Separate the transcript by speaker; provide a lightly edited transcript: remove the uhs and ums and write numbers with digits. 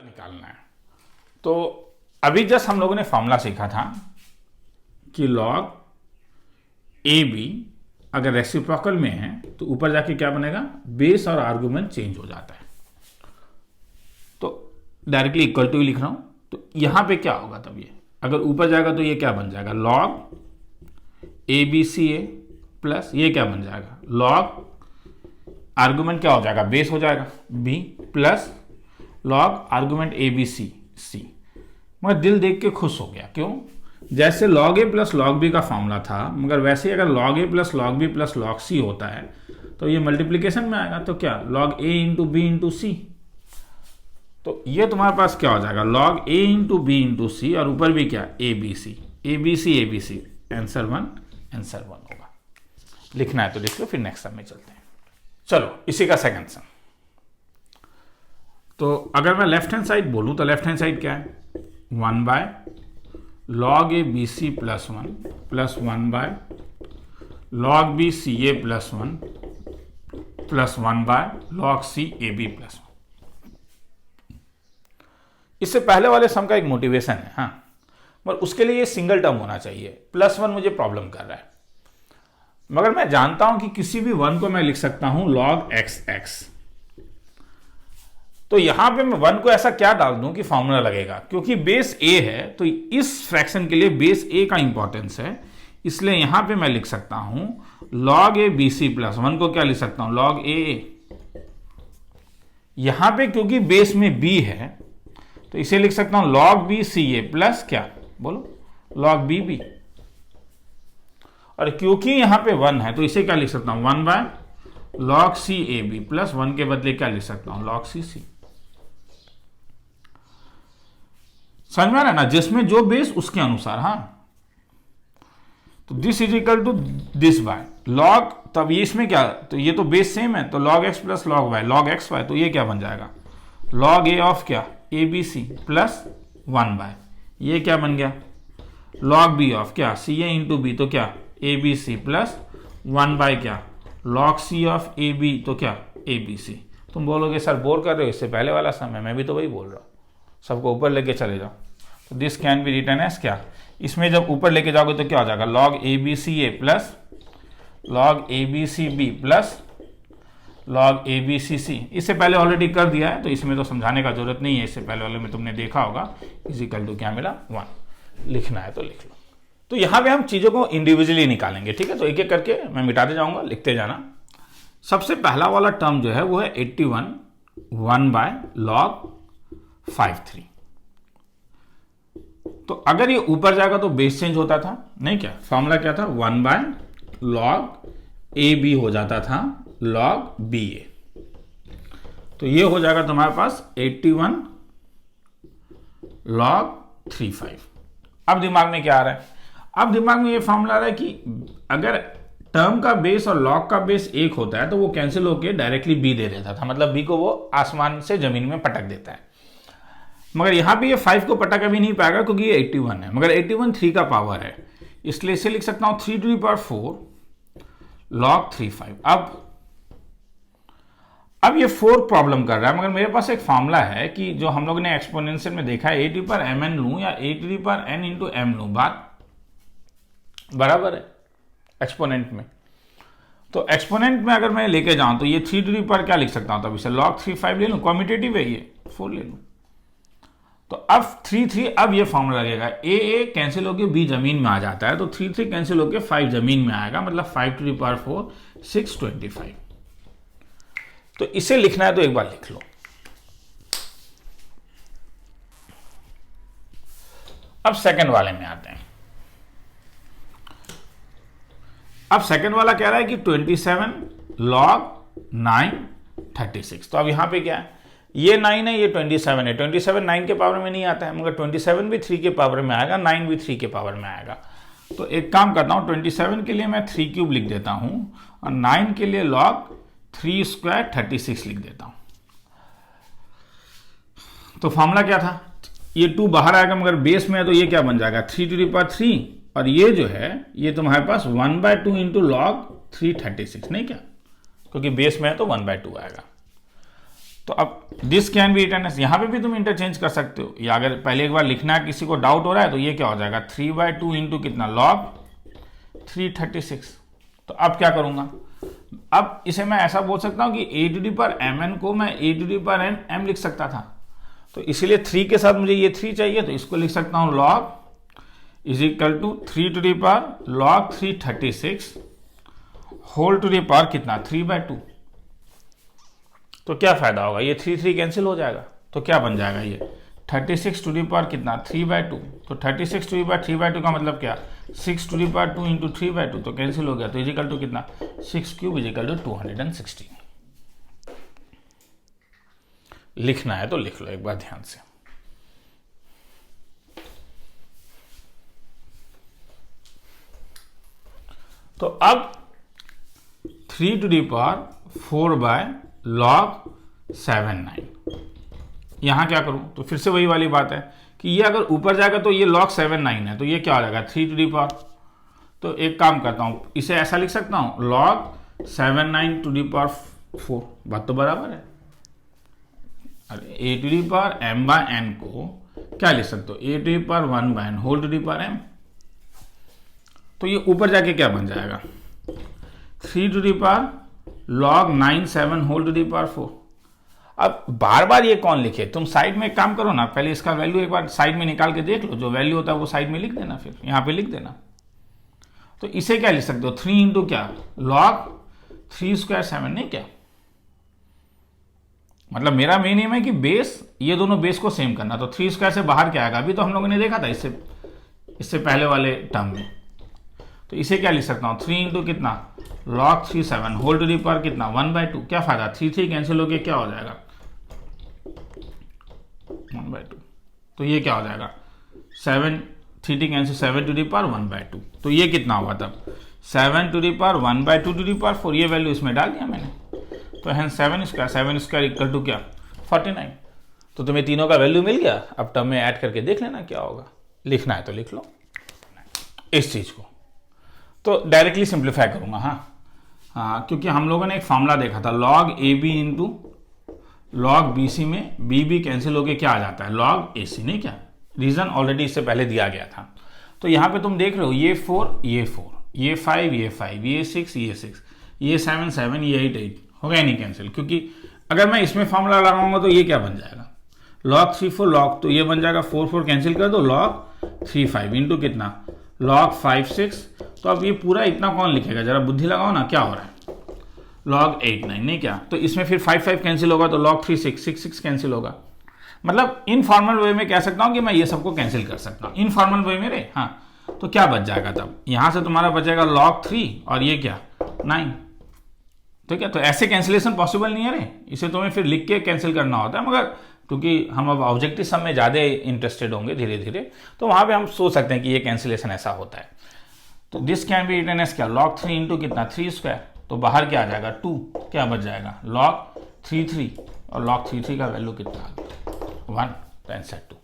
Speaker 1: निकालना है। तो अभी जस्ट हम लोगों ने फॉर्मूला सीखा था कि लॉग ए बी अगर रेसिप्रोकल में है तो ऊपर जाके क्या बनेगा, बेस और आर्गुमेंट चेंज हो जाता है। तो डायरेक्टली इक्वल टू ही लिख रहा हूं। तो यहां पे क्या होगा, तब ये अगर ऊपर जाएगा तो ये क्या बन जाएगा, log A B C A plus ये क्या बन जाएगा, लॉग आर्गुमेंट क्या हो जाएगा, बेस हो जाएगा B plus log argument A B C C. मगर दिल देख के खुश हो गया, क्यों, जैसे log A plus log B का फॉर्मूला था, मगर वैसे ही अगर log A plus log B plus log C होता है तो ये मल्टीप्लीकेशन में आएगा। तो क्या, log A into B into C. तो ये तुम्हारे पास क्या हो जाएगा, log A into B into C और ऊपर भी क्या, A B C A B C A B C. Answer one होगा। लिखना है तो लिख लो, फिर नेक्स्ट सम में चलते हैं। चलो इसी का सेकंड सम। तो अगर मैं लेफ्ट हैंड साइड बोलूं तो लेफ्ट हैंड साइड क्या है, 1 by log A B C plus 1 plus 1 by log B C A plus 1 plus 1 by log C A B plus 1। इससे पहले वाले सम का एक मोटिवेशन है, हाँ, मगर उसके लिए ये सिंगल टर्म होना चाहिए। प्लस 1 मुझे प्रॉब्लम कर रहा है, मगर मैं जानता हूं कि किसी भी 1 को मैं लिख सकता हूं लॉग एक्स एक्स। तो यहां पे मैं 1 को ऐसा क्या डाल दूं कि फॉर्मूला लगेगा, क्योंकि बेस ए है तो इस फ्रैक्शन के लिए बेस ए का इंपॉर्टेंस है, इसलिए यहां पे मैं लिख सकता हूं log A B C plus 1 को क्या लिख सकता हूं, लॉग ए। यहां पे क्योंकि बेस में बी है तो इसे लिख सकता हूं log B C A plus क्या, बोलो, लॉग बी बी। और क्योंकि यहां पे 1 है तो इसे क्या लिख सकता हूं, 1 by log C A B plus 1 के बदले क्या लिख सकता हूं, लॉग सी सी। समझ में आ रहा है ना, जिसमें जो बेस उसके अनुसार, हाँ। तो this is equal to this by log, तब ये इसमें क्या, तो ये तो बेस सेम है तो log X plus log Y, log X Y, तो ये क्या बन जाएगा, लॉग ए ऑफ क्या, A B C plus 1 by ये क्या बन गया, लॉग बी ऑफ क्या, सी ए इंटू बी, तो क्या A B C plus 1 by क्या, log C of A B, तो क्या ए बी सी। तुम बोलोगे सर बोर कर रहे हो, इससे पहले वाला सम है, मैं भी तो वही बोल रहा हूँ, सबको ऊपर लेके चले जाओ। तो this can be written as क्या, इसमें जब ऊपर लेके जाओगे तो क्या हो जाएगा, log A B C A plus log A B C B plus log A B C C. इससे पहले ऑलरेडी कर दिया है तो इसमें तो समझाने का जरूरत नहीं है, इससे पहले वाले में तुमने देखा होगा, इज इक्वल टू क्या मिला, 1। लिखना है तो लिख लो। तो यहां पे हम चीजों को इंडिविजुअली निकालेंगे, ठीक है। तो एक एक करके मैं मिटाते जाऊंगा, लिखते जाना। सबसे पहला वाला टर्म जो है वो है 81 1 बाय लॉग 53। तो अगर ये ऊपर जाएगा तो बेस चेंज होता था, नहीं क्या, फॉर्मूला क्या था, 1 बाय लॉग ए बी हो जाता था लॉग बी ए। तो ये हो जाएगा तुम्हारे पास 81 लॉग 35। अब दिमाग में क्या आ रहा है, अब दिमाग में ये फॉर्मूला आ रहा है कि अगर टर्म का बेस और लॉग का बेस एक होता है तो वो कैंसिल होकर डायरेक्टली बी दे देता था, मतलब बी को वो आसमान से जमीन में पटक देता है। मगर यहां पे ये 5 को पटक अभी नहीं पाएगा क्योंकि ये 81 है, मगर 81 3 का पावर है, इसलिए इसे लिख सकता हूं 3 टू द पावर 4 लॉग 35। अब ये 4 प्रॉब्लम कर रहा है, मगर मेरे पास एक फॉर्मूला है कि जो हम लोग ने एक्सपोनेंशियल में देखा है, a to the power mn लूं या a to the power n into m लूं, बात बराबर है एक्सपोनेंट में। तो एक्सपोनेंट में अगर मैं लेके जाऊं तो ये 3 टू द पावर क्या लिख सकता हूं, तब इसे log 35 ले लूं, कॉम्यूटेटिव है ये, 4 ले लूं। तो अब 3 अब ये फॉर्मूला लगेगा, ए कैंसिल होकर बी जमीन में आ जाता है, तो 3 कैंसिल होकर 5 जमीन में आएगा, मतलब 5 टू द पावर 4 625। तो इसे लिखना है तो एक बार लिख लो। अब सेकंड वाले में आते हैं। अब सेकंड वाला कह रहा है कि 27 लॉग 9 36। तो अब यहां पे क्या है, ये 9 है, ये 27 है। 27 9 के पावर में नहीं आता है, मगर 27 भी 3 के पावर में आएगा, 9 भी 3 के पावर में आएगा। तो एक काम करता हूं, 27 के लिए मैं 3 क्यूब लिख देता हूं और 9 के लिए लॉग 3 स्क्वायर 36 लिख देता हूं। तो फॉर्मूला क्या था, ये 2 बाहर आएगा मगर बेस में है, तो ये क्या बन जाएगा 3 टू द पावर 3, और ये जो है ये तुम्हारे पास 1/2 इंटू लॉग 336, नहीं क्या, क्योंकि बेस में है तो 1/2 आएगा। तो अब this can be written as, यहाँ पे भी तुम इंटरचेंज कर सकते हो, या अगर पहले एक बार लिखना है, किसी को डाउट हो रहा है, तो ये क्या हो जाएगा 3/2 इंटू कितना log 336। तो अब क्या करूंगा, अब इसे मैं ऐसा बोल सकता हूं कि a to the power mn को मैं a to the power m लिख सकता था, तो इसीलिए 3 के साथ मुझे ये 3 चाहिए, तो इसको लिख सकता हूं log is equal to 3 to the power log 336 whole to the power कितना 3/2। तो क्या फायदा होगा, ये 3 कैंसिल हो जाएगा, तो क्या बन जाएगा ये 36 टू दी पावर कितना 3/2। तो 36 टू दी पावर 3/2 का मतलब क्या 6 टू दी पावर 2 इंटू 3/2, तो कैंसिल हो गया, तो इजिकल टू कितना 6 क्यूब इजिकल टू 216। लिखना है तो लिख लो एक बार ध्यान से। तो अब 3 टू दी पावर 4/log 79, यहां क्या करूं, तो फिर से वही वाली बात है कि ये अगर ऊपर जाएगा तो ये log 79 है, तो ये क्या हो जाएगा 3 टू दी पावर। तो एक काम करता हूं, इसे ऐसा लिख सकता हूं log 79 टू दी पावर 4, बात तो बराबर है। अरे a to the power m by n को क्या लिख सकते हो a to the power 1/n whole to the power m, तो ये ऊपर जाके क्या बन जाएगा 3 to the power log 97 whole to the power 4। अब बार बार ये कौन लिखे, तुम साइड में एक काम करो ना, पहले इसका वैल्यू एक बार साइड में निकाल के देख लो, जो वैल्यू होता है वो साइड में लिख देना, फिर यहां पे लिख देना। तो इसे क्या लिख सकते हो 3 इंटू क्या log 3 स्क्वायर 7, नहीं क्या, मतलब मेरा मेन एम है कि बेस, ये दोनों बेस को सेम करना। तो 3 स्क्वायर से बाहर क्या आएगा, अभी तो हम लोगों ने देखा था इससे पहले वाले टर्म में। तो इसे क्या लिख सकता हूं 3 इंटू कितना log 37 whole to the power कितना 1/2। क्या फायदा 3 कैंसिल होके क्या हो जाएगा 1/2। तो ये क्या हो जाएगा 7 3 कैंसिल 7 टू दी पावर 1/2। तो ये कितना हुआ तब 7 to the power 1/2 to the power 4, ये वैल्यू इसमें डाल दिया मैंने। तो है 7 स्क्वायर इक्वल टू क्या 49। तो तुम्हें तीनों का वैल्यू मिल गया। अब टर्म में ऐड करके देख लेना क्या होगा, लिखना है तो लिख लो इस चीज को। तो डायरेक्टली सिंप्लीफाई करूंगा, हाँ क्योंकि हम लोगों ने एक फॉर्मूला देखा था log AB into log BC में B भी कैंसिल होके क्या आ जाता है log AC, नहीं क्या, रीजन ऑलरेडी इससे पहले दिया गया था। तो यहां पे तुम देख रहे हो ये 4 ये 4 ये 5 ये 5 ये 6 ये 6 ये 7 7 ये 8 8 हो गया नहीं कैंसिल, क्योंकि अगर मैं इसमें फॉर्मूला लगाऊंगा तो ये क्या बन जाएगा log 3 4 log, तो ये बन जाएगा 4 4 कैंसिल कर दो log 3 5 इंटू कितना log 5 6। तो अब ये पूरा इतना कौन लिखेगा, जरा बुद्धि लगाओ ना, क्या हो रहा है log 8 9, नहीं क्या। तो इसमें फिर 5 5 कैंसिल होगा तो log 3 6 6 6 कैंसिल होगा। मतलब इनफॉर्मल वे में कह सकता हूं कि मैं ये सबको कैंसिल कर सकता हूं इनफॉर्मल वे में रे। हाँ तो क्या बच जाएगा तब, यहां से तुम्हारा बचेगा log 3 और ये क्या 9, ठीक है। तो ऐसे कैंसिलेशन पॉसिबल नहीं है रे, इसे तुम्हें फिर लिख के कैंसिल करना होता है। मगर क्योंकि हम अब ऑब्जेक्टिव सम में ज़्यादा इंटरेस्टेड होंगे धीरे धीरे, तो वहां पे हम सोच सकते हैं कि ये कैंसिलेशन ऐसा होता है। तो this can be written as क्या log 3 इंटू कितना 3 स्क्वायर, तो बाहर क्या आ जाएगा 2, क्या बच जाएगा log 3 3 और log 3 3 का वैल्यू कितना 1, तो आंसर 2।